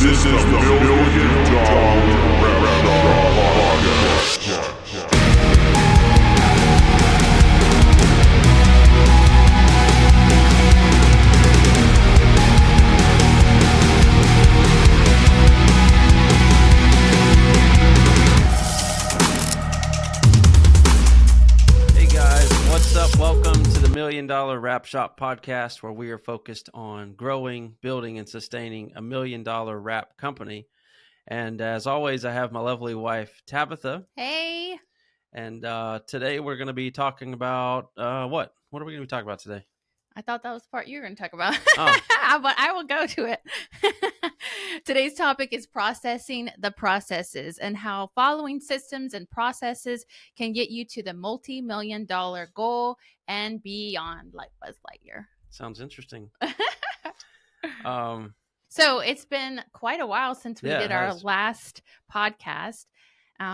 This is the Million Dollar Rap Shop Podcast. Hey guys, what's up? Welcome to the Million Dollar Rap Shop Podcast, where we are focused on growing, building, and sustaining a $1 million rap company. And as always, I have my lovely wife, Tabitha. Hey. And today we're going to be talking about what? What are we going to be talking about today? I thought that was the part you were going to talk about. Oh. But I will go to it. Today's topic is processing the processes and how following systems and processes can get you to the multi-million dollar goal and beyond, like Buzz Lightyear. Sounds interesting. So it's been quite a while since we did our has. last podcast.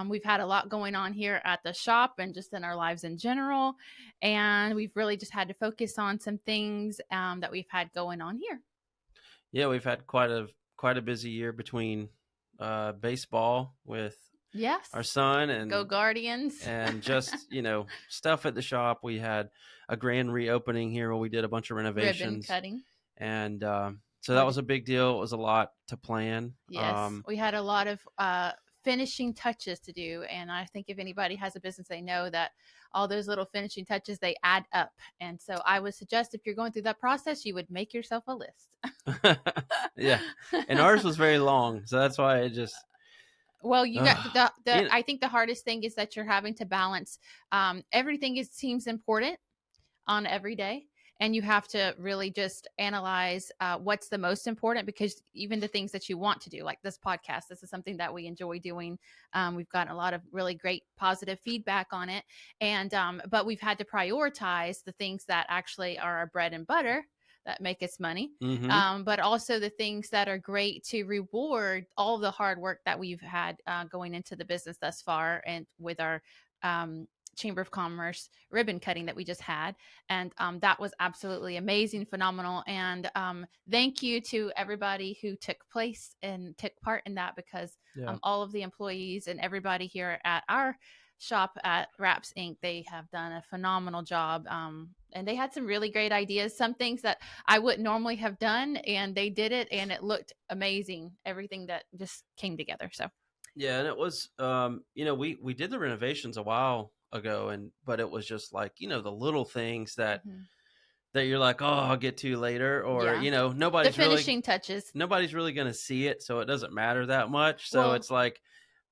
We've had a lot going on here at the shop and just in our lives in general. And we've really just had to focus on some things that we've had going on here. Yeah, we've had quite a busy year between baseball with Yes. our son and Go Guardians. and just stuff at the shop. We had a grand reopening here where we did a bunch of Ribbon renovations, cutting. and so that was a big deal. It was a lot to plan. Yes. We had a lot of finishing touches to do. And I think if anybody has a business, they know that all those little finishing touches, they add up. And so I would suggest if you're going through that process, you would make yourself a list. Yeah, and ours was very long, so that's why it just. Well, you got You know- I think the hardest thing is that you're having to balance. Everything seems important on every day. And you have to really just analyze what's the most important, because even the things that you want to do, like this podcast, this is something that we enjoy doing. We've gotten a lot of really great positive feedback on it. And but we've had to prioritize the things that actually are our bread and butter that make us money, Mhm. but also the things that are great to reward all the hard work that we've had going into the business thus far, and with our Chamber of Commerce ribbon cutting that we just had. And that was absolutely amazing, phenomenal. And thank you to everybody who took part in that, because Yeah. all of the employees and everybody here at our shop at Raps Inc., they have done a phenomenal job. And they had some really great ideas, some things that I wouldn't normally have done, and they did it, and it looked amazing. Everything that just came together. So Yeah, and it was we did the renovations a while ago, but it was just like the little things that you're like, oh, I'll get to later, or Yeah. the nobody's finishing touches. really going to see it, so it doesn't matter that much. So Well- it's like,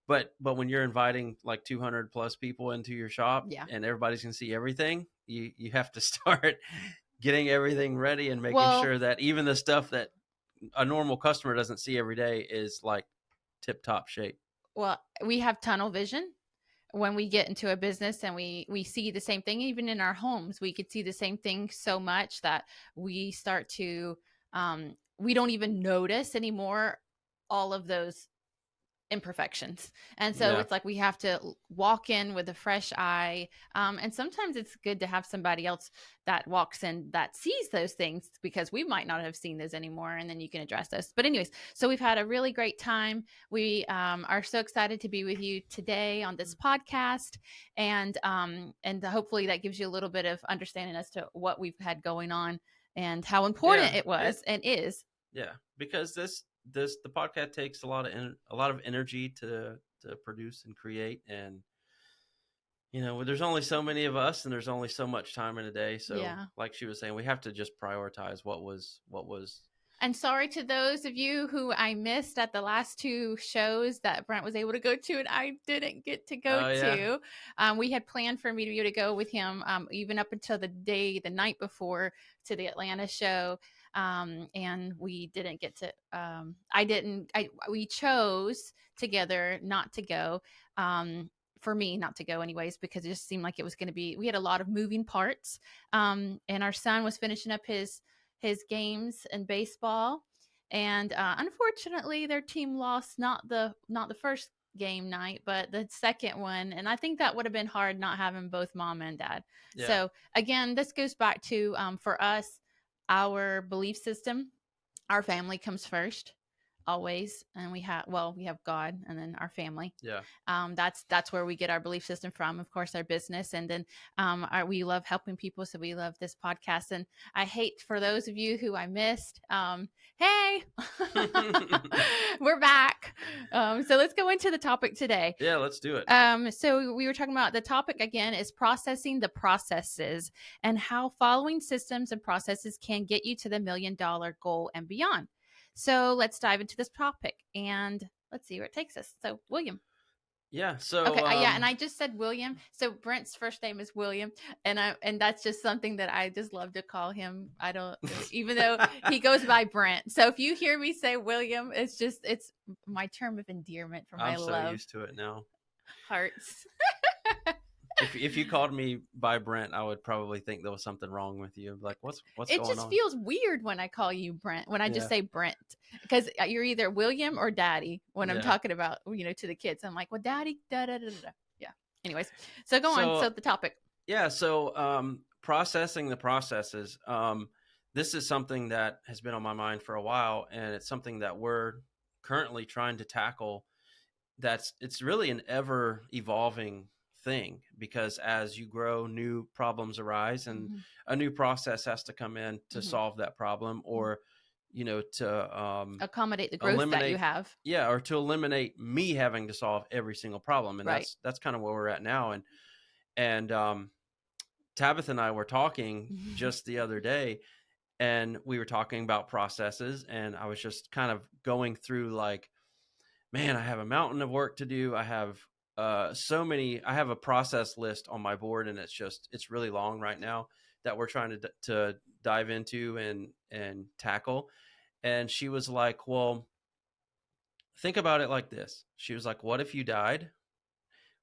but when you're inviting like 200 plus people into your shop, Yeah. and everybody's going to see everything, you have to start getting everything ready and making Well- sure that even the stuff that a normal customer doesn't see every day is like tip top shape. Well, we have tunnel vision when we get into a business, and we see the same thing. Even in our homes, we could see the same thing so much that we start to we don't even notice anymore all of those imperfections. And so Yeah. it's like we have to walk in with a fresh eye, and sometimes it's good to have somebody else that walks in that sees those things, because we might not have seen those anymore, and then you can address those. But anyways, so we've had a really great time. We are so excited to be with you today on this podcast, and hopefully that gives you a little bit of understanding as to what we've had going on and how important Yeah, it was and is. Yeah, because the podcast takes a lot of energy to produce and create, and there's only so many of us, and there's only so much time in a day. So Yeah. like she was saying, we have to just prioritize what was. And sorry to those of you who I missed at the last two shows that Brent was able to go to and I didn't get to go Oh, yeah. to. We had planned for me to be able to go with him even up until the night before, to the Atlanta show. And we didn't get to, we chose together not to go, for me not to go anyways, because it just seemed like it was going to be, we had a lot of moving parts. And our son was finishing up his games in baseball, and unfortunately their team lost, not the first game night, but the second one. And I think that would have been hard not having both mom and dad. Yeah. So again, this goes back to for us, our belief system, our family comes first. always, and we have God, and then our family. Yeah. That's where we get our belief system from. Of course, our business, and then we love helping people, so we love this podcast. And I hate for those of you who I missed. Hey, we're back. So let's go into the topic today. Yeah, let's do it. So we were talking about, the topic again is processing the processes, and how following systems and processes can get you to the $1 million goal and beyond. So let's dive into this topic, and let's see where it takes us. So William. Yeah. So Okay. Yeah, and I just said William. So Brent's first name is William, and that's just something that I just love to call him. I don't, even though he goes by Brent. So if you hear me say William, it's my term of endearment for my I'm so love used to it now. hearts. If you called me by Brent, I would probably think there was something wrong with you. Like, what's It going just on? feels weird when I call you Brent, when I just Yeah. say Brent, because you're either William or Daddy when I'm Yeah. talking about, to the kids. I'm like, well, Daddy, da da da da. Yeah. Anyways, so go on. So the topic. Yeah. So processing the processes. This is something that has been on my mind for a while, and it's something that we're currently trying to tackle. It's really an ever evolving thing, because as you grow, new problems arise, and Mhm. a new process has to come in to Mhm. solve that problem, or to Accommodate the growth that you have. yeah, or to eliminate me having to solve every single problem. And Right. that's kind of where we're at now. And Tabitha and I were talking just the other day, and we were talking about processes, and I was just kind of going through, like, man, I have a mountain of work to do. I have I have a process list on my board, and it's really long right now, that we're trying to dive into and tackle. And she was like, well, think about it like this. She was like, what if you died,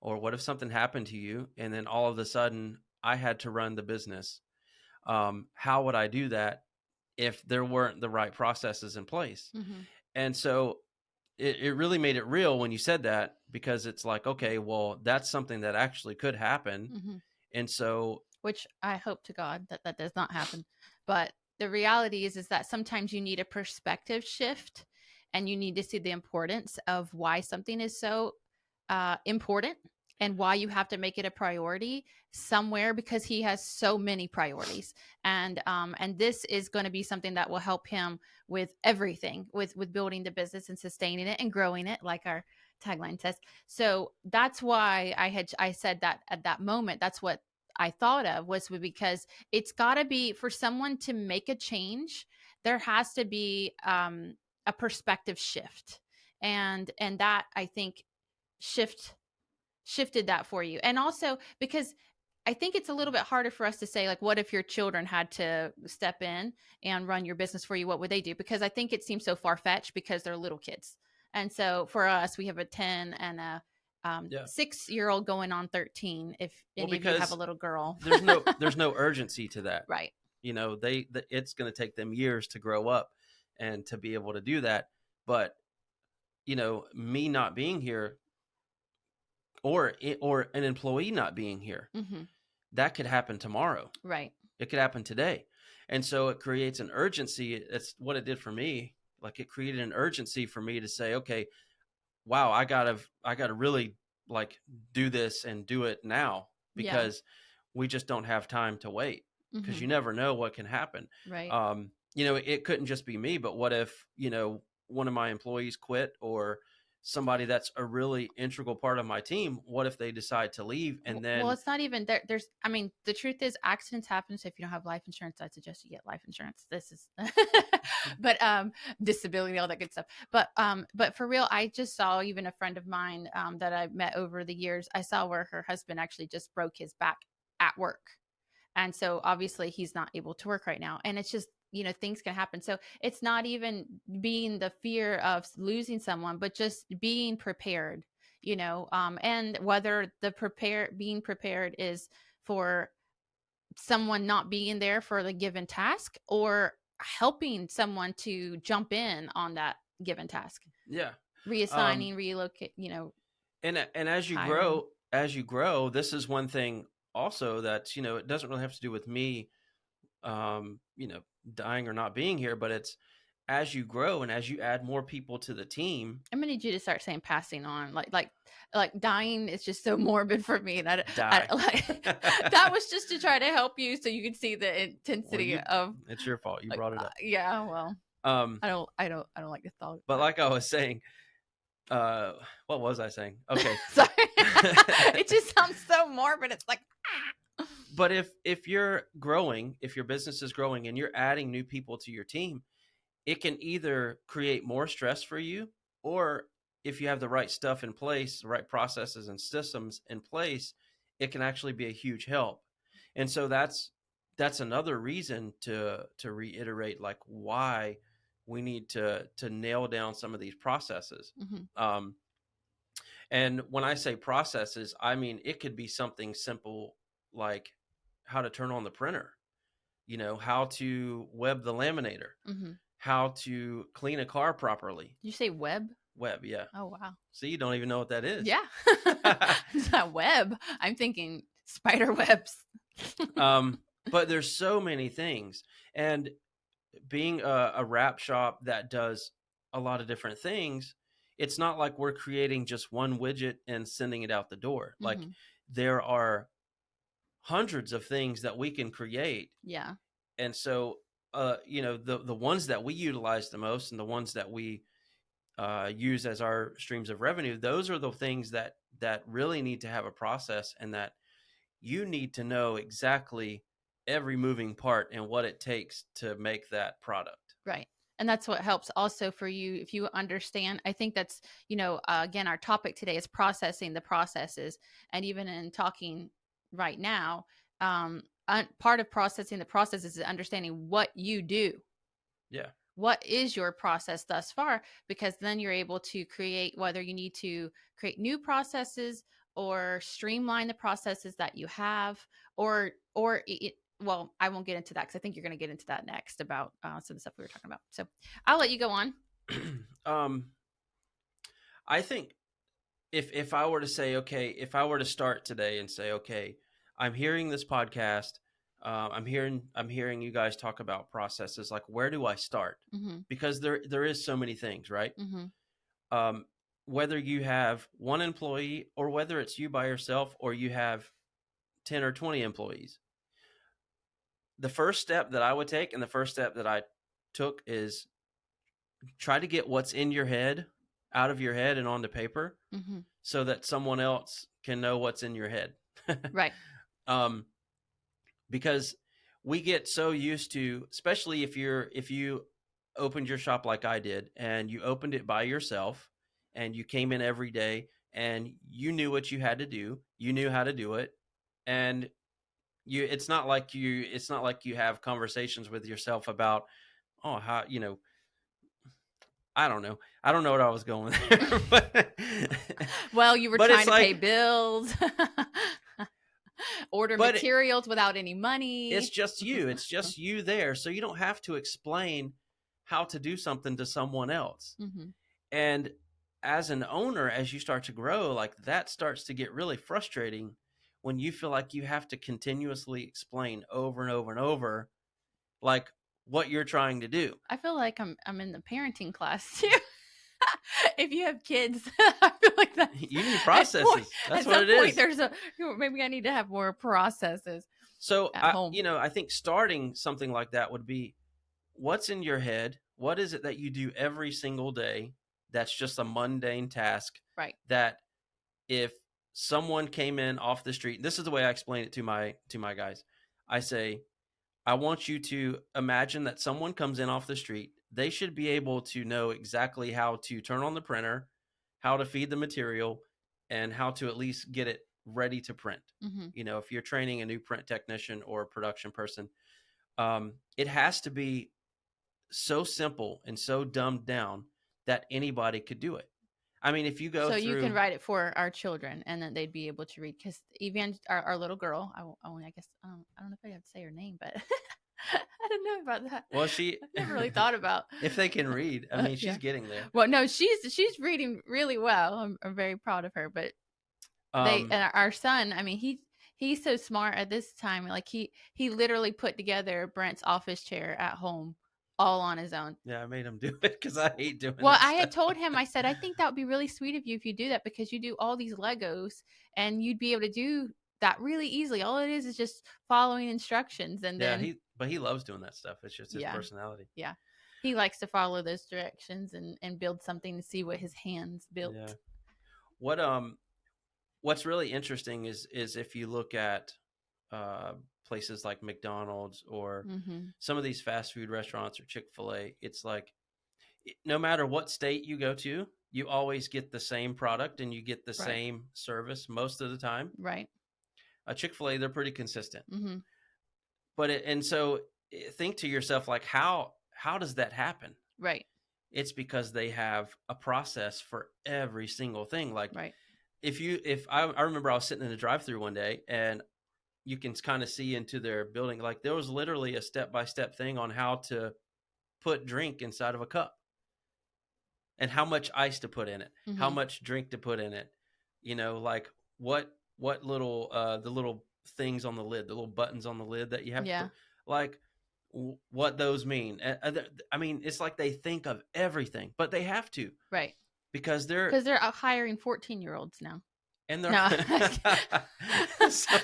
or what if something happened to you, and then all of a sudden I had to run the business? How would I do that if there weren't the right processes in place? Mhm. And so it really made it real when you said that, because it's like, okay, well, that's something that actually could happen. Mhm. And so, Which I hope to God that does not happen. But the reality is that sometimes you need a perspective shift, and you need to see the importance of why something is so important, and why you have to make it a priority somewhere, because he has so many priorities. And this is going to be something that will help him with everything, with building the business and sustaining it and growing it, like our tagline says. So that's why I said that at that moment. That's what I thought of, was because it's got to be, for someone to make a change, there has to be a perspective shift, and that, I think, shifted that for you. And also because I think it's a little bit harder for us to say, like, what if your children had to step in and run your business for you? What would they do? Because I think it seems so far-fetched, because they're little kids. And so for us, we have a 10 and a 6-year-old going on 13. If any of you have a little girl, there's no urgency to that. Right. It's going to take them years to grow up and to be able to do that. But, me not being here, or an employee not being here, Mhm. that could happen tomorrow. Right. It could happen today. And so it creates an urgency. It's what it did for me. Like, it created an urgency for me to say, okay, wow, I gotta really, like, do this and do it now, because we just don't have time to wait, because Mhm. you never know what can happen. Right. It couldn't just be me, but what if, one of my employees quit, or somebody that's a really integral part of my team, what if they decide to leave? And then, well, it's not even there. The truth is, accidents happen. So if you don't have life insurance, I suggest you get life insurance. This is, but disability, all that good stuff. But for real, I just saw, even a friend of mine that I met over the years, I saw where her husband actually just broke his back at work. And so obviously he's not able to work right now. And it's just, things can happen. So it's not even being the fear of losing someone, but just being prepared, and whether being prepared is for someone not being there for the given task, or helping someone to jump in on that given task. yeah, Reassigning, relocate, and as you grow, this is one thing also that, it doesn't really have to do with me, dying or not being here, but it's as you grow and as you add more people to the team, I'm gonna need you to start saying passing on, like dying is just so morbid for me that die. that was just to try to help you so you could see the intensity of. It's your fault. You Like, brought it up. yeah, well, Um, I don't like the thought. but like I was saying, what was I saying? Okay. Sorry, it just sounds so morbid. It's like, But if you're growing, if your business is growing and you're adding new people to your team, it can either create more stress for you, or if you have the right stuff in place, the right processes and systems in place, it can actually be a huge help. And so that's another reason to reiterate like why we need to nail down some of these processes. mhm. And when I say processes, I mean it could be something simple like how to turn on the printer, how to web the laminator, how to clean a car properly. Did you say web? Web, yeah. Oh wow. See, you don't even know what that is. Yeah, it's not web. I'm thinking spider webs. But there's so many things, and being a wrap shop that does a lot of different things, it's not like we're creating just one widget and sending it out the door. Like Mhm. there are hundreds of things that we can create. Yeah. And so, the ones that we utilize the most and the ones that we use as our streams of revenue, those are the things that really need to have a process, and that you need to know exactly every moving part and what it takes to make that product. Right. And that's what helps also for you if you understand. I think that's, again, our topic today is processing the processes. And even in talking right now, part of processing the processes is understanding what you do. Yeah. What is your process thus far? Because then you're able to create, whether you need to create new processes or streamline the processes that you have, or well, I won't get into that because I think you're going to get into that next about some of the stuff we were talking about. So I'll let you go on. I think if I were to say, okay, if I were to start today and say, okay, I'm hearing this podcast, I'm hearing you guys talk about processes, like where do I start? Mm-hmm. Because there is so many things, right? Mm-hmm. Whether you have one employee or whether it's you by yourself or you have 10 or 20 employees, the first step that I would take and the first step that I took is try to get what's in your head out of your head and onto paper, Mm-hmm. so that someone else can know what's in your head. Right. Because we get so used to, especially if you opened your shop like I did and you opened it by yourself and you came in every day and you knew what you had to do, you knew how to do it, and it's not like you have conversations with yourself about, oh, how, I don't know what I was going there. But, well, you were but trying it's to like, pay bills, order But materials without any money. it's just you there, so you don't have to explain how to do something to someone else. Mm-hmm. And as an owner, as you start to grow, like that starts to get really frustrating when you feel like you have to continuously explain over and over and over, like what you're trying to do. I feel like I'm in the parenting class too. If you have kids, I feel like that You need processes. That's what it is. There's maybe I need to have more processes. So at home. I think starting something like that would be, what's in your head? What is it that you do every single day that's just a mundane task? Right. That if someone came in off the street, this is the way I explain it to my guys. I say, I want you to imagine that someone comes in off the street. They should be able to know exactly how to turn on the printer, how to feed the material, and how to at least get it ready to print. Mm-hmm. If you're training a new print technician or a production person, it has to be so simple and so dumbed down that anybody could do it. I mean, if you go so through... you can write it for our children, and then they'd be able to read. Because our little girl, I guess I don't know if I have to say her name, but I don't know about that. Well, I never really thought about if they can read. I mean, she's yeah. getting there. Well, no, she's reading really well. I'm very proud of her. But and our son, I mean, he's so smart at this time. Like he literally put together Brent's office chair at home all on his own. Yeah, I made him do it because I hate doing Well, that I had stuff. told him, I said, I think that would be really sweet of you if you do that, because you do all these Legos and you'd be able to do that really easily. All it is just following instructions. And Yeah, then, but he loves doing that stuff. It's just his Yeah. personality. yeah, he likes to follow those directions and build something to see what his hands built. Yeah. What's really interesting is if you look at places like McDonald's or Mm-hmm. some of these fast food restaurants or Chick-fil-A, it's like no matter what state you go to, you always get the same product and you get the Right. same service most of the time. Right. Chick-fil-A, they're pretty consistent. Mm-hmm. And so think to yourself, like, how does that happen? Right. It's because they have a process for every single thing. Like, Right. if I remember I was sitting in the drive-through one day and you can kind of see into their building, like there was literally a step-by-step thing on how to put drink inside of a cup and how much ice to put in it, how Mhm. much drink to put in it, like what little the little things on the lid, the little buttons on the lid that you have Yeah. to put, like what those mean. I mean, it's like they think of everything, but they have to Right. because they're Because they're hiring 14-year-olds now. and they're No. So-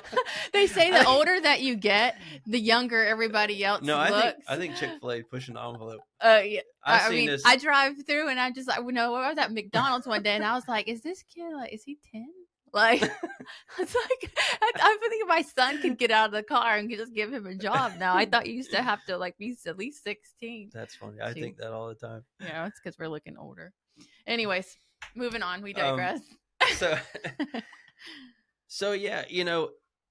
They say the I- older that you get, the younger everybody else no, looks. I think Chick-fil-A pushing the envelope. Yeah. I've I seen mean, this. I drive through and I just like, I was at McDonald's one day and I was like, is this kid, like, is he 10? Like, it's like, I'm thinking my son could get out of the car and just give him a job now. I thought you used to have to like be at least 16. That's funny. I Shoot. think that all the time. You know, it's because we're looking older. Anyways, moving on. We Um, digress. So, so yeah,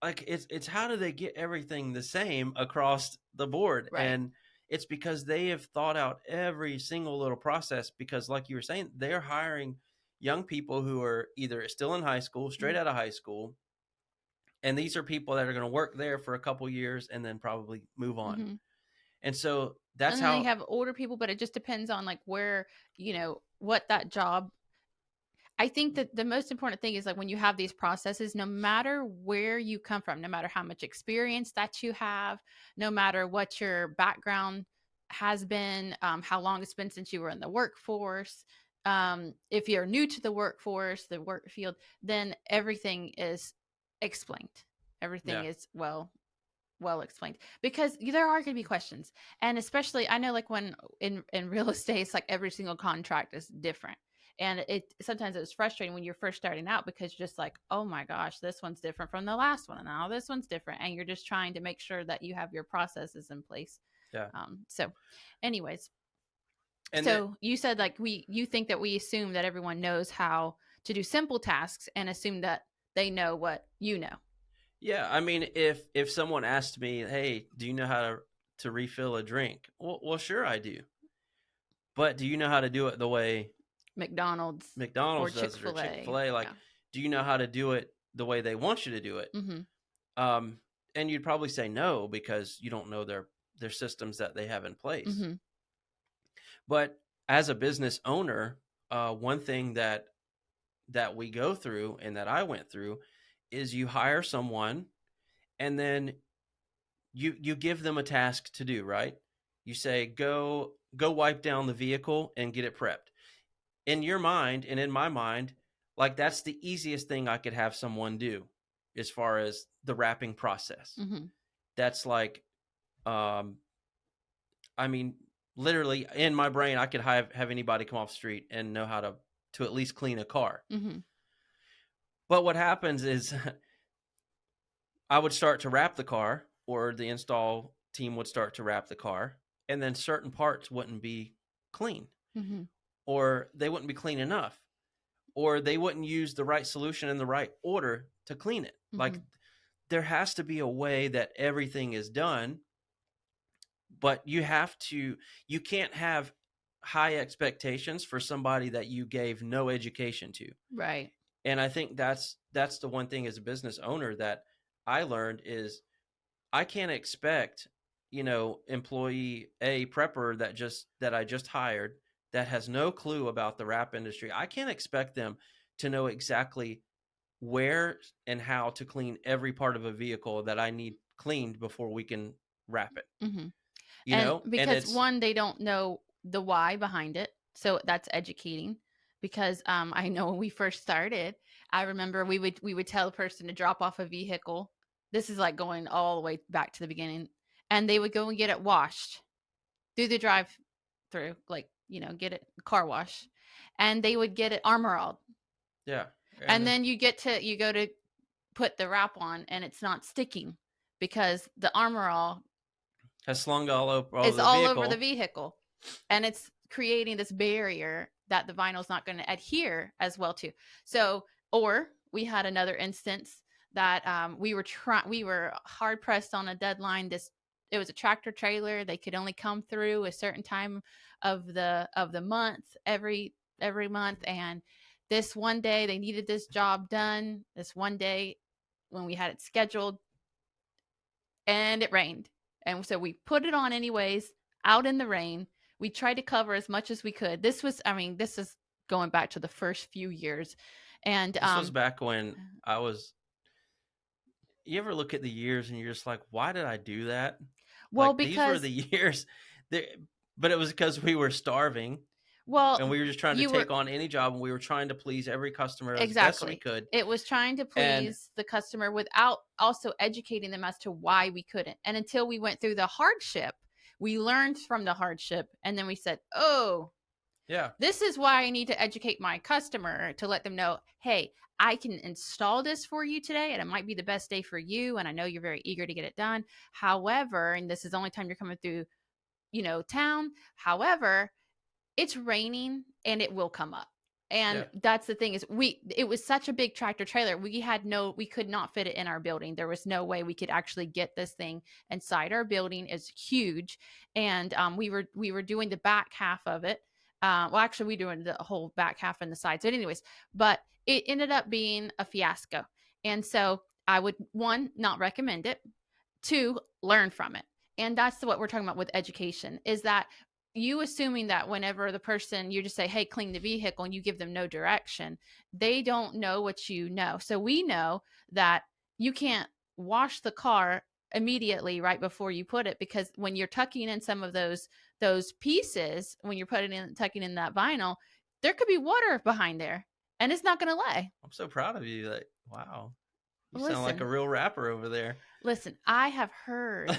like it's how do they get everything the same across the board? Right. And it's because they have thought out every single little process because, like you were saying, they're hiring young people who are either still in high school, straight out of high school, and these are people that are going to work there for a couple years and then probably move on. Mhm. And so that's And then how they have older people, but it just depends on like where, what that job. I think that the most important thing is like when you have these processes, no matter where you come from, no matter how much experience that you have, no matter what your background has been, how long it's been since you were in the workforce, if you're new to the workforce, the work field, then everything is explained. Everything Yeah. is well explained, because there are going to be questions. And especially I know like when in real estate, it's like every single contract is different. And sometimes it's frustrating when you're first starting out because you're just like, oh my gosh, this one's different from the last one. And now this one's different. And you're just trying to make sure that you have your processes in place. Yeah. So anyways, and so you said like you think that we assume that everyone knows how to do simple tasks and assume that they know what you know. yeah, I mean, if someone asked me, "Hey, do you know how to refill a drink?" Well, sure I do. But do you know how to do it the way McDonald's McDonald's or does it or Chick-fil-A. Chick-fil-A? Like, Yeah. do you know how to do it the way they want you to do it? Mm-hmm. And you'd probably say no because you don't know their systems that they have in place. Mm-hmm. But as a business owner, one thing that we go through and that I went through is you hire someone and then you give them a task to do, right? You say, go wipe down the vehicle and get it prepped. In your mind and in my mind, like that's the easiest thing I could have someone do as far as the wrapping process. Mm-hmm. That's like, I mean, literally in my brain, I could have anybody come off the street and know how to at least clean a car. Mm-hmm. But what happens is I would start to wrap the car, or the install team would start to wrap the car, and then certain parts wouldn't be clean, Mm-hmm. or they wouldn't be clean enough, or they wouldn't use the right solution in the right order to clean it. Like there has to be a way that everything is done, but you can't have high expectations for somebody that you gave no education to. Right. And I think that's the one thing as a business owner that I learned is I can't expect, employee A prepper that I just hired that has no clue about the wrap industry. I can't expect them to know exactly where and how to clean every part of a vehicle that I need cleaned before we can wrap it. Mm-hmm. and because it's one, they don't know the why behind it, so that's educating. Because I know when we first started, I remember we would tell a person to drop off a vehicle. This is like going all the way back to the beginning, and they would go and get it washed through the drive through, like, get it car wash, and they would get it armor all. yeah, And then you go to put the wrap on, and it's not sticking because the armor all has slung all over is the all vehicle. over the vehicle, and it's creating this barrier that the vinyl's not going to adhere as well to. So, or we had another instance that we were hard pressed on a deadline. It was a tractor trailer. They could only come through a certain time of the month every month, and this one day they needed this job done. This one day when we had it scheduled, and it rained, and so we put it on anyways out in the rain. We tried to cover as much as we could. This is going back to the first few years, and this was back when I was. You ever look at the years and you're just like, why did I do that? well, Like, because these were the years, but it was because we were starving. well, And we were just trying to you take were- on any job, and we were trying to please every customer as best exactly we could. It was trying to And- please the customer without also educating them as to why we couldn't. And until we went through the hardship, we learned from the hardship, and then we said, oh, Yeah, this is why I need to educate my customer, to let them know, hey, I can install this for you today, and it might be the best day for you, and I know you're very eager to get it done. However, and this is the only time you're coming through, town. However, it's raining and it will come up. And that's the thing, is it was such a big tractor trailer. We could not fit it in our building. There was no way we could actually get this thing inside our building. It's huge. And we were doing the back half of it. Well, actually, we doing the whole back half and the sides. But anyways, but it ended up being a fiasco. And so I would, one, not recommend it. Two, learn from it. And that's what we're talking about with education, is that you assuming that whenever the person, you just say, hey, clean the vehicle, and you give them no direction, they don't know what you know. So we know that you can't wash the car immediately right before you put it, because when you're tucking in some of those pieces, when you're tucking in that vinyl, there could be water behind there, and it's not going to lay. I'm so proud of you. Like, wow, you sound like a Listen. real rapper over there. Listen, I have heard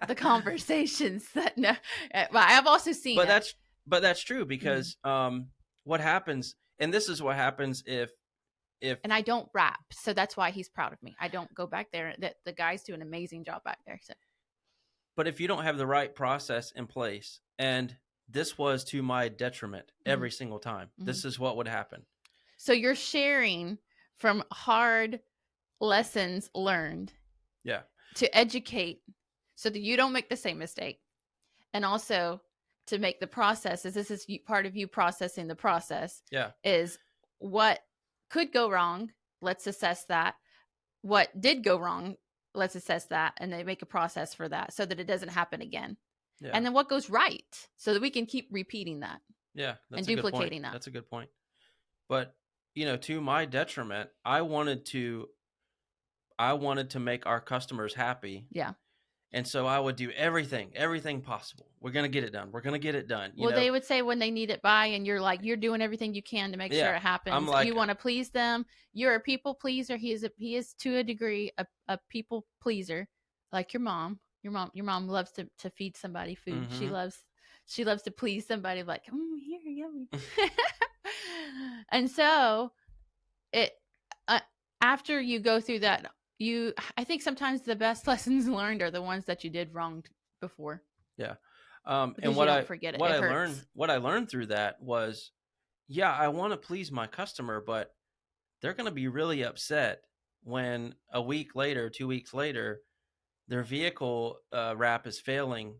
the conversations that I've also seen But it. that's true, because what happens, and this is what happens if And I don't rap, so that's why he's proud of me. I don't go back there. That the guys do an amazing job back there. So. but if you don't have the right process in place, and this was to my detriment every single time, this is what would happen. So you're sharing from hard lessons learned. Yeah. To educate so that you don't make the same mistake. And also to make the processes, this is part of you processing the process. Yeah. Is what could go wrong. Let's assess that. What did go wrong. Let's assess that. And they make a process for that so that it doesn't happen again. Yeah. And then what goes right so that we can keep repeating that. Yeah. And a good point. duplicating that. That's a good point. But, to my detriment, I wanted to make our customers happy. Yeah. And so I would do everything possible. We're going to get it done. We're going to get it done. Well, they would say when they need it by, and you're like, you're doing everything you can to make sure it happens. I'm like, you want to please them. You're a people pleaser. He is to a degree a people pleaser, like your mom. Your mom loves to feed somebody food. Mhm. She loves to please somebody, like, here, yummy. And so it after you go through that, I think sometimes the best lessons learned are the ones that you did wrong before. Yeah. Because And you don't forget it. what It I hurts. learned through that was, I want to please my customer, but they're going to be really upset when a week later, 2 weeks later, their vehicle wrap is failing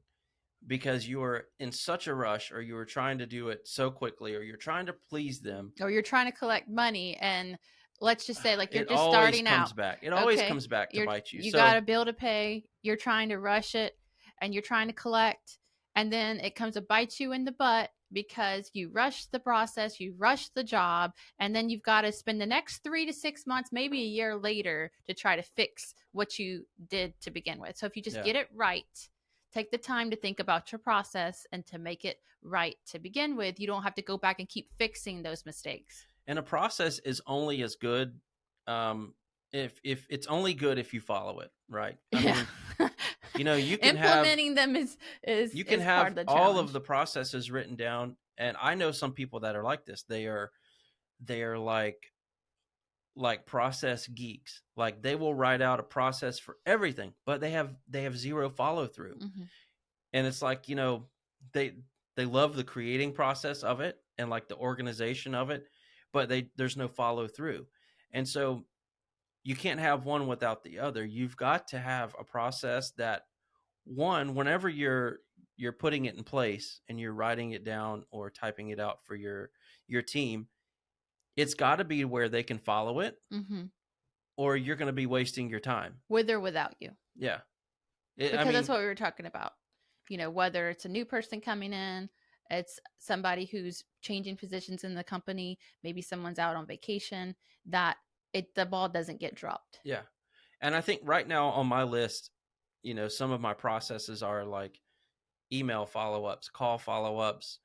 because you are in such a rush, or you were trying to do it so quickly, or you're trying to please them. Or you're trying to collect money, and let's just say, like, you're It just always starting comes out. back. It always Okay, comes back to bite you. You So got a bill to pay. You're trying to rush it, and you're trying to collect, and then it comes to bite you in the butt because you rushed the process, you rushed the job, and then you've got to spend the next 3 to 6 months, maybe a year later, to try to fix what you did to begin with. So if you just Yeah. get it right, take the time to think about your process and to make it right to begin with. You don't have to go back and keep fixing those mistakes. And a process is only as good if it's only good if you follow it, right? I mean, you can implementing them is you can is have part of the all challenge. of the processes written down, and I know some people that are like this. They are like process geeks. Like they will write out a process for everything, but they have zero follow through. Mhm. And it's like, they love the creating process of it and like the organization of it, but there's no follow through. And so you can't have one without the other. You've got to have a process that, one, whenever you're putting it in place and you're writing it down or typing it out for your team, it's got to be where they can follow it, Mhm. or you're going to be wasting your time. With or without you. Yeah. Because that's what we were talking about. Whether it's a new person coming in, it's somebody who's changing positions in the company, maybe someone's out on vacation, that the ball doesn't get dropped. Yeah. And I think right now on my list, some of my processes are like email follow-ups, call follow-ups,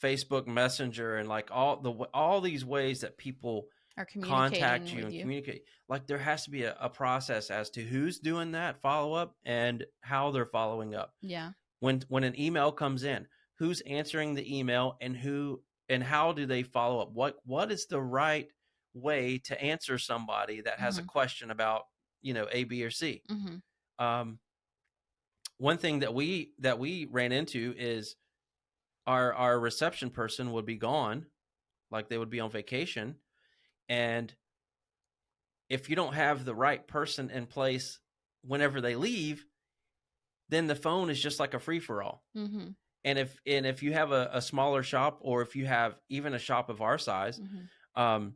Facebook Messenger, and like all these ways that people Or contact you with and you. communicate. Like there has to be a process as to who's doing that follow-up and how they're following up. Yeah. When an email comes in, who's answering the email and how do they follow up? What is the right way to answer somebody that has a question about, A, B, or C? Mm-hmm. One thing that we ran into is our reception person would be gone, like they would be on vacation. And if you don't have the right person in place whenever they leave, then the phone is just like a free-for-all. Mm-hmm. And if you have a smaller shop, or if you have even a shop of our size, and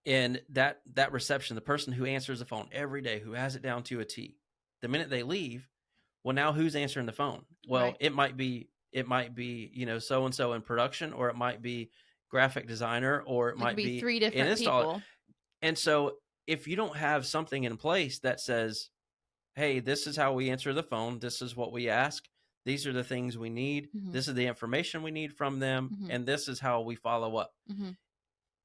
that reception, the person who answers the phone every day, who has it down to a T, the minute they leave, well, now who's answering the phone? Well, right. it might be so-and-so in production, or it might be graphic designer, or it might be 3 different people. And so if you don't have something in place that says, hey, this is how we answer the phone, this is what we ask, these are the things we need, this is the information we need from them, and this is how we follow up,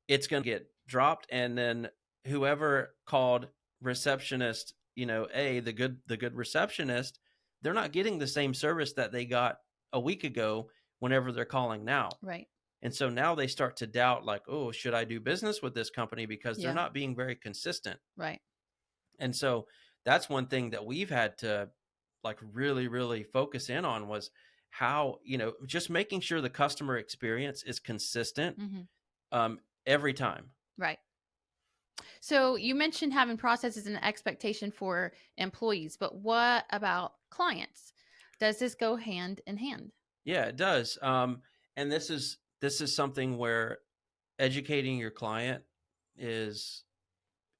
it's going to get dropped. And then whoever called receptionist, the good receptionist, they're not getting the same service that they got a week ago whenever they're calling now. Right. And so now they start to doubt, like, oh, should I do business with this company? Because they're not being very consistent. Right. And so that's one thing that we've had to like really, really focus in on, was how, just making sure the customer experience is consistent every time. Right. So you mentioned having processes and expectation for employees, but what about clients? Does this go hand in hand? Yeah, it does. And this is something where educating your client is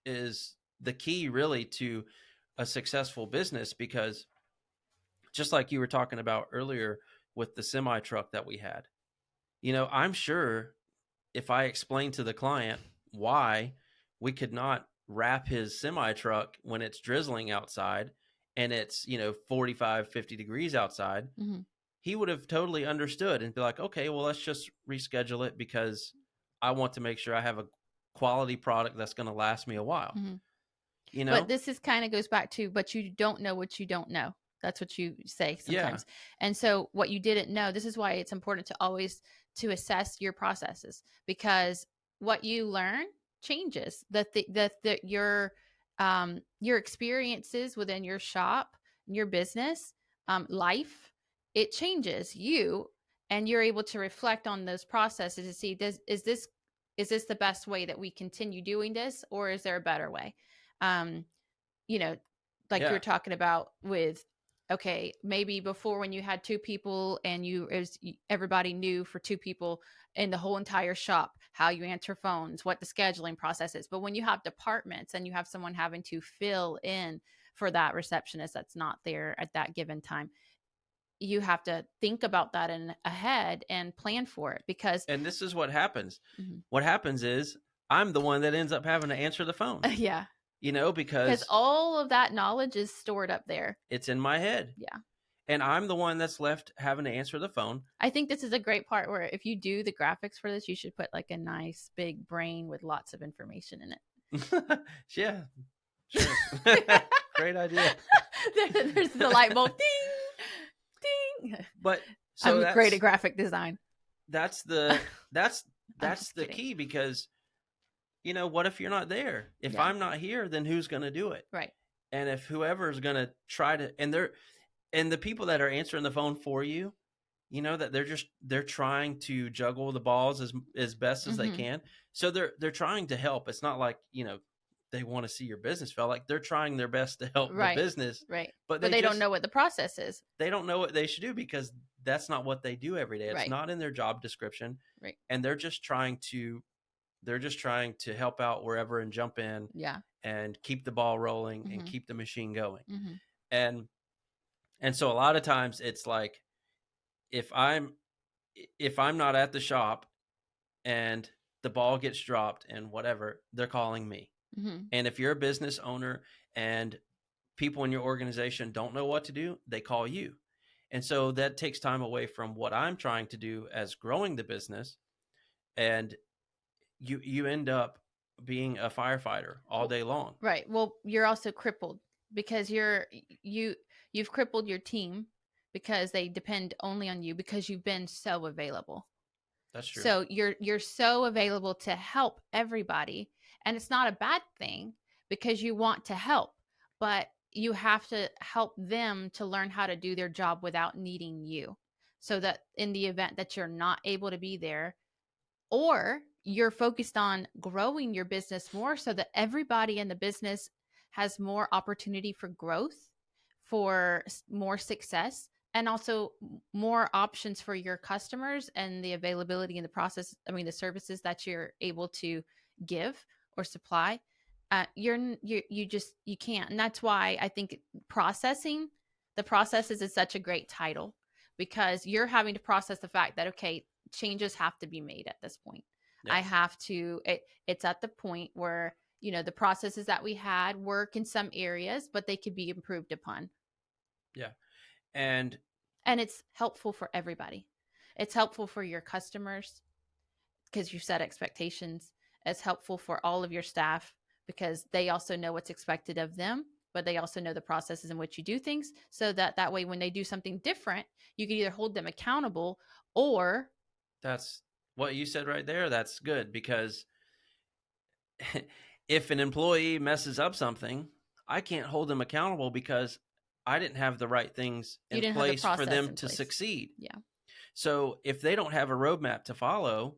the key really to a successful business, because just like you were talking about earlier with the semi truck that we had, I'm sure if I explained to the client why we could not wrap his semi truck when it's drizzling outside and it's, 45, 50 degrees outside, he would have totally understood and be like, okay, well, let's just reschedule it because I want to make sure I have a quality product that's going to last me a while. But this is kind of goes back to, but you don't know what you don't know. That's what you say sometimes. Yeah. And so what you didn't know, this is why it's important to always to assess your processes, because what you learn changes. Your experiences within your shop, your business, life, it changes you, and you're able to reflect on those processes to see, is this the best way that we continue doing this, or is there a better way? Like you were talking about with, okay, maybe before when you had 2 people and everybody knew for 2 people in the whole entire shop how you answer phones, what the scheduling process is. But when you have departments and you have someone having to fill in for that receptionist that's not there at that given time, you have to think about that ahead and plan for it, and this is what happens. What happens is I'm the one that ends up having to answer the phone. Yeah. because because all of that knowledge is stored up there. it's in my head. Yeah. And I'm the one that's left having to answer the phone. I think this is a great part where if you do the graphics for this, you should put like a nice big brain with lots of information in it. Yeah, sure. Great idea. There's the light bulb. Ding, ding. But so I'm great at graphic design. that's just the kidding. key, because what if you're not there? If Yeah. I'm not here, then who's going to do it? Right. And if whoever's going to try to, and the people that are answering the phone for you, that they're trying to juggle the balls as best as they Mhm. can. So they're trying to help. It's not like, they want to see your business fail. Like, they're trying their best to help Right. the business, Right. but But they don't know what the process is. they don't know what they should do, because that's not what they do every day. It's Right. not in their job description. Right. And they're just trying to help out wherever and jump in Yeah. and keep the ball rolling and Mhm. keep the machine going. Mm-hmm. And so a lot of times it's like, if I'm not at the shop and the ball gets dropped and whatever, they're calling me. Mm-hmm. And if you're a business owner and people in your organization don't know what to do, they call you. And so that takes time away from what I'm trying to do as growing the business. And you end up being a firefighter all day long. Right. Well, you're also crippled because you've crippled your team because they depend only on you because you've been so available. That's true. So you're so available to help everybody, and it's not a bad thing because you want to help, but you have to help them to learn how to do their job without needing you. So that in the event that you're not able to be there, or you're focused on growing your business more so that everybody in the business has more opportunity for growth, for more success, and also more options for your customers and the availability in the process. I mean, the services that you're able to give or supply, you can't. And that's why I think the processes is such a great title, because you're having to process the fact that, okay, changes have to be made at this point. Yeah. I have to, it's at the point where, the processes that we had work in some areas, but they could be improved upon. Yeah. And it's helpful for everybody. It's helpful for your customers because you set expectations. It's helpful for all of your staff because they also know what's expected of them, but they also know the processes in which you do things, so that way when they do something different, you can either hold them accountable, or that's what you said right there. That's good, because if an employee messes up something, I can't hold them accountable because I didn't have the right things in place for them to succeed. Yeah. So if they don't have a roadmap to follow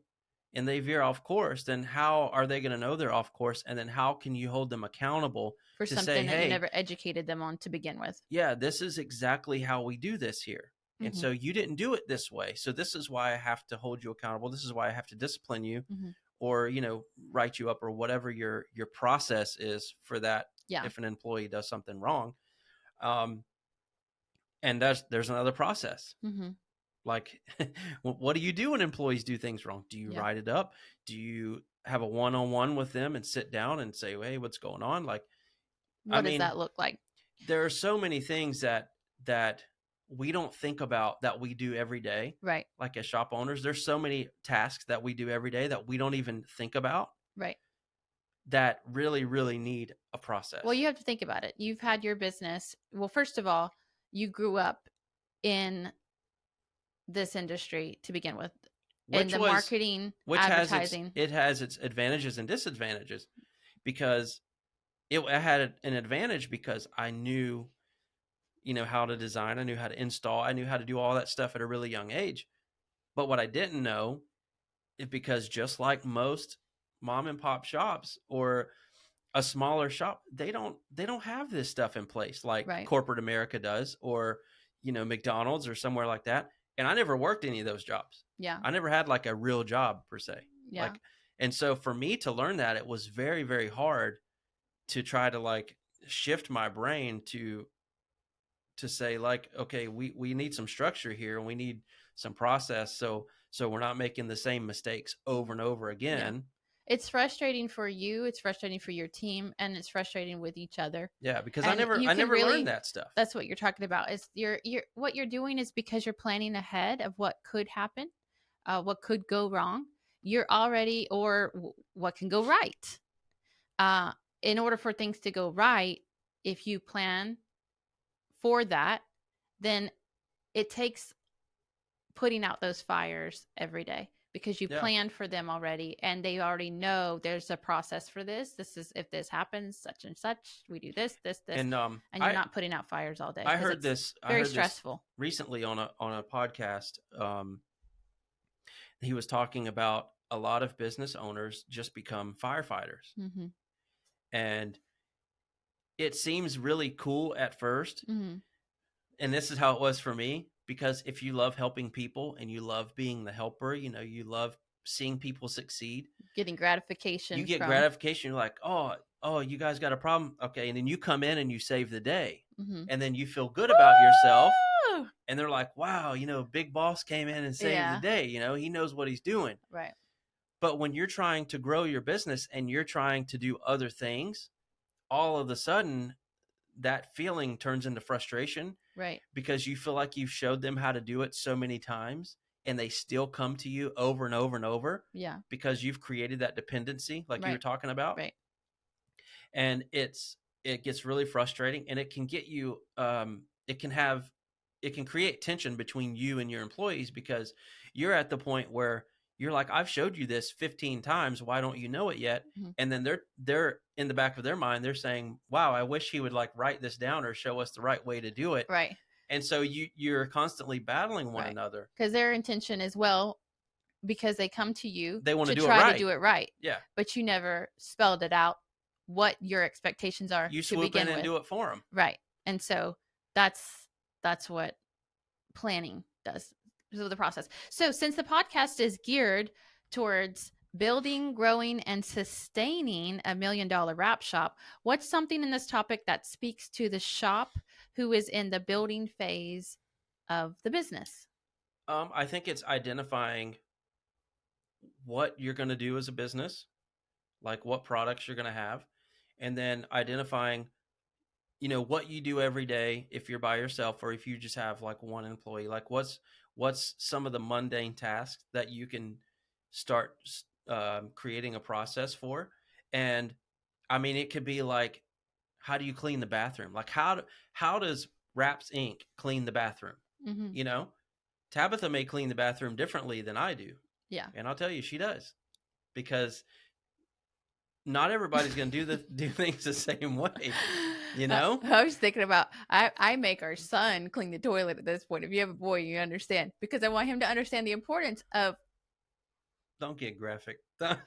and they veer off course, then how are they going to know they're off course? And then how can you hold them accountable for to something say, that hey, you never educated them on to begin with? Yeah, this is exactly how we do this here. And so you didn't do it this way. So this is why I have to hold you accountable. This is why I have to discipline you, or, write you up, or whatever your process is for that. Yeah. If an employee does something wrong. And there's another process. Like, what do you do when employees do things wrong? Do you write it up? Do you have a one-on-one with them and sit down and say, hey, what's going on? Like, what does that look like? There are so many things that we don't think about that we do every day. Right. Like, as shop owners, there's so many tasks that we do every day that we don't even think about. Right. That really, really need a process. Well, you have to think about it. You've had your business. Well, first of all, you grew up in this industry to begin with. Marketing, advertising. It has its advantages and disadvantages, because I had an advantage because I knew, how to design. I knew how to install. I knew how to do all that stuff at a really young age. But what I didn't know is, because just like most mom and pop shops or a smaller shop, they don't have this stuff in place like corporate America does, or, McDonald's or somewhere like that. And I never worked any of those jobs. Yeah. I never had like a real job per se. Yeah. And so for me to learn that, it was very, very hard to try to like shift my brain to say, like, okay, we need some structure here and we need some process. So we're not making the same mistakes over and over again. It's frustrating for you. It's frustrating for your team, and it's frustrating with each other. Yeah, because And I never you can really- learned that stuff. That's what you're talking about. Is you're what you're doing is because you're planning ahead of what could happen, what could go wrong. You're already what can go right. In order for things to go right, if you plan for that, then it takes putting out those fires every day because you Yeah. planned for them already and they already know there's a process for this. This is if this happens, such and such, we do this, And and you're not putting out fires all day. I 'cause heard it's this very stressful. recently on a podcast. He was talking about a lot of business owners just become firefighters, Mm-hmm. and it seems really cool at first. Mm-hmm. And this is how it was for me, because if you love helping people and you love being the helper, you love seeing people succeed, Getting gratification. you get from, gratification. You're like, oh, you guys got a problem. Okay. And then you come in and you save the day, Mm-hmm. and then you feel good about yourself. Woo! And they're like, wow, big boss came in and saved Yeah. the day. He knows what he's doing. Right. But when you're trying to grow your business and you're trying to do other things, all of a sudden that feeling turns into frustration, Right. because you feel like you've showed them how to do it so many times and they still come to you over and over and over Yeah. because you've created that dependency like you were Right. talking about. Right. And it gets really frustrating, and it can get you, it can create tension between you and your employees, because you're at the point where you're like, I've showed you this 15 times. Why don't you know it yet? Mhm. And then they're in the back of their mind, they're saying, wow, I wish he would like write this down or show us the right way to do it. Right. And so you're constantly battling one Right. another. Because their intention is, well, because they come to you They want to do it try right. to do it right. Yeah. But you never spelled it out what your expectations are You to swoop begin in and with. do it for them. Right. And so that's what planning does. So the process. So since the podcast is geared towards building, growing, and sustaining $1 million wrap shop, what's something in this topic that speaks to the shop who is in the building phase of the business? I think it's identifying what you're going to do as a business, like what products you're going to have, and then identifying, what you do every day if you're by yourself or if you just have like one employee. Like what's some of the mundane tasks that you can start creating a process for. And I mean, it could be like, how do you clean the bathroom? Like how does Wraps Inc. clean the bathroom? Mm-hmm. Tabitha may clean the bathroom differently than I do. Yeah. And I'll tell you, she does, because not everybody's going to do things the same way. I was thinking about, I make our son clean the toilet at this point. If you have a boy, you understand, because I want him to understand the importance of Don't get graphic. Don't.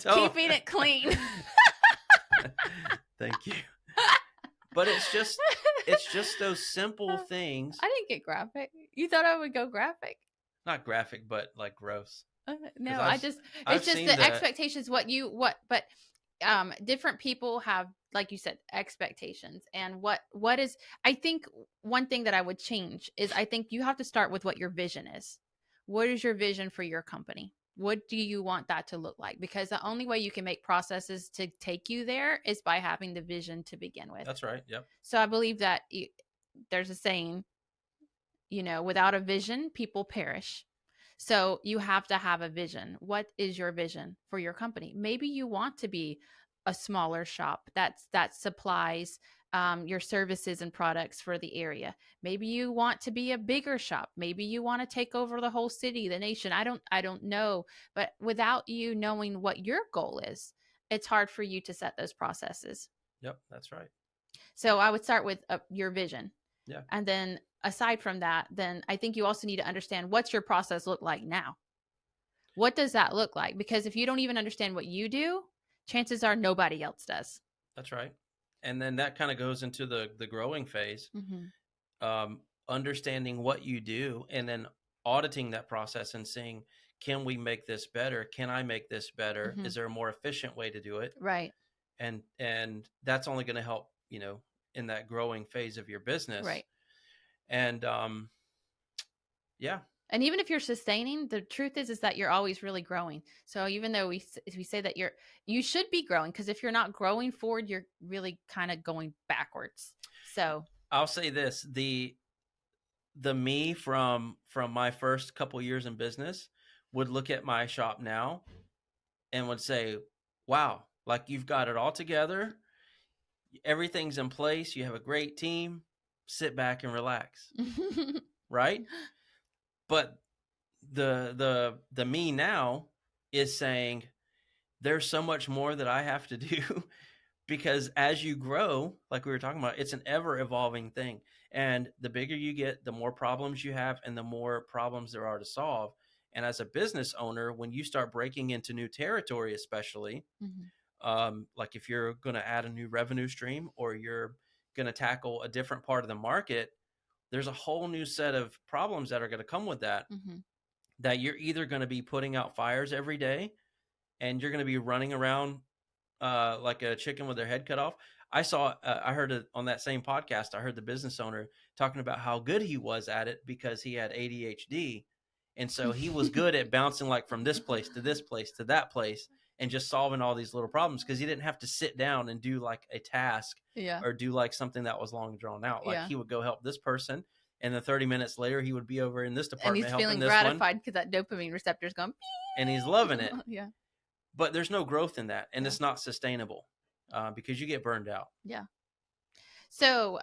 keeping it clean. Thank you. But it's just those simple things. I didn't get graphic. You thought I would go graphic? Not graphic, but like gross. No, I've it's just seen the that. expectations, but different people have, like you said, expectations. And what is, I think one thing that I would change is, I think you have to start with what your vision is. What is your vision for your company? What do you want that to look like? Because the only way you can make processes to take you there is by having the vision to begin with. That's right. Yep. So I believe that there's a saying, without a vision, people perish. So you have to have a vision. What is your vision for your company? Maybe you want to be a smaller shop that supplies your services and products for the area. Maybe you want to be a bigger shop. Maybe you want to take over the whole city, the nation. I don't know. But without you knowing what your goal is, it's hard for you to set those processes. Yep, that's right. So I would start with your vision. Yeah. And then aside from that, then I think you also need to understand, what's your process look like now? What does that look like? Because if you don't even understand what you do, chances are nobody else does. That's right. And then that kind of goes into the growing phase, understanding what you do, and then auditing that process and seeing, can we make this better? Can I make this better? Mm-hmm. Is there a more efficient way to do it? Right. And that's only going to help, in that growing phase of your business. Right. And yeah. And even if you're sustaining, the truth is that you're always really growing. So even though we say that you should be growing, because if you're not growing forward, you're really kind of going backwards. So I'll say this: the me from my first couple years in business would look at my shop now and would say, "Wow, like you've got it all together. Everything's in place. You have a great team. Sit back and relax." Right? But the me now is saying there's so much more that I have to do because as you grow, like we were talking about, it's an ever evolving thing. And the bigger you get, the more problems you have and the more problems there are to solve. And as a business owner, when you start breaking into new territory, especially, like if you're going to add a new revenue stream or you're going to tackle a different part of the market, there's a whole new set of problems that are going to come with that, that you're either going to be putting out fires every day and you're going to be running around like a chicken with their head cut off. I heard it on that same podcast. I heard the business owner talking about how good he was at it because he had ADHD. And so he was good at bouncing like from this place to this place to that place and just solving all these little problems because he didn't have to sit down and do like a task or do like something that was long drawn out. Like he would go help this person and then 30 minutes later he would be over in this department and he's helping feeling this gratified because that dopamine receptor is going and he's loving it. Yeah. But there's no growth in that and it's not sustainable because you get burned out. Yeah. So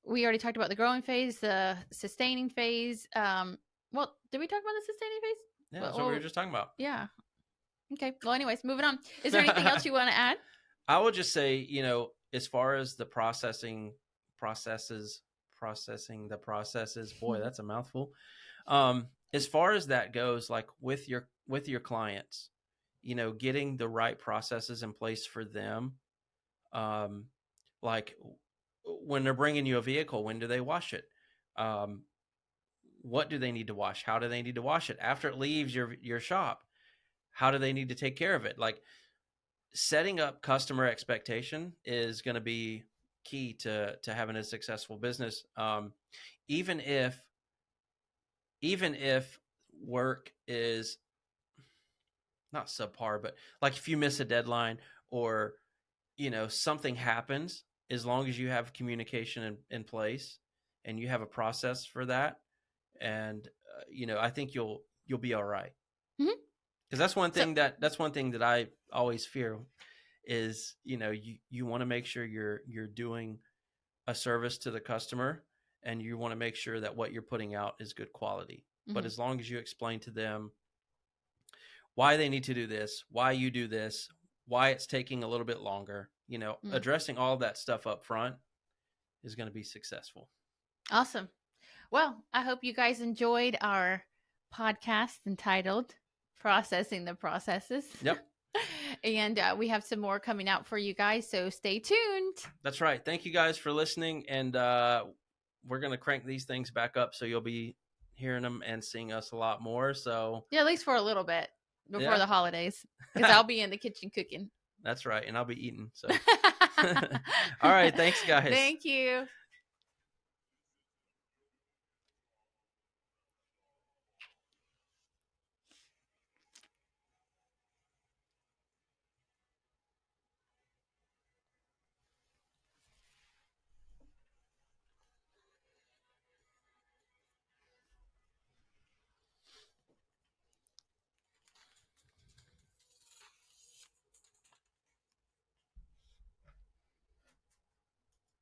we already talked about the growing phase, the sustaining phase. Well, did we talk about the sustaining phase? Yeah, that's what we were just talking about. Yeah. Okay. Well, anyways, moving on. Is there anything else you want to add? I would just say, you know, as far as the processing the processes, boy, that's a mouthful. As far as that goes, like with your clients, you know, getting the right processes in place for them. Like when they're bringing you a vehicle, when do they wash it? What do they need to wash? How do they need to wash it? After it leaves your shop, how do they need to take care of it? Like setting up customer expectation is going to be key to having a successful business. Even if work is not subpar, but like if you miss a deadline or, you know, something happens, as long as you have communication in place and you have a process for that. And, you know, I think you'll be all right. Because that's one thing that I always fear is, you know, you want to make sure you're doing a service to the customer and you want to make sure that what you're putting out is good quality. But as long as you explain to them why they need to do this, why you do this, why it's taking a little bit longer, you know, addressing all of that stuff up front is going to be successful. Awesome. Well, I hope you guys enjoyed our podcast entitled Processing the Processes. Yep. And we have some more coming out for you guys, so stay tuned. That's right. Thank you guys for listening, and we're going to crank these things back up so you'll be hearing them and seeing us a lot more. So yeah, at least for a little bit before the holidays, because I'll be in the kitchen cooking. That's right, and I'll be eating. So all right, thanks guys. Thank you.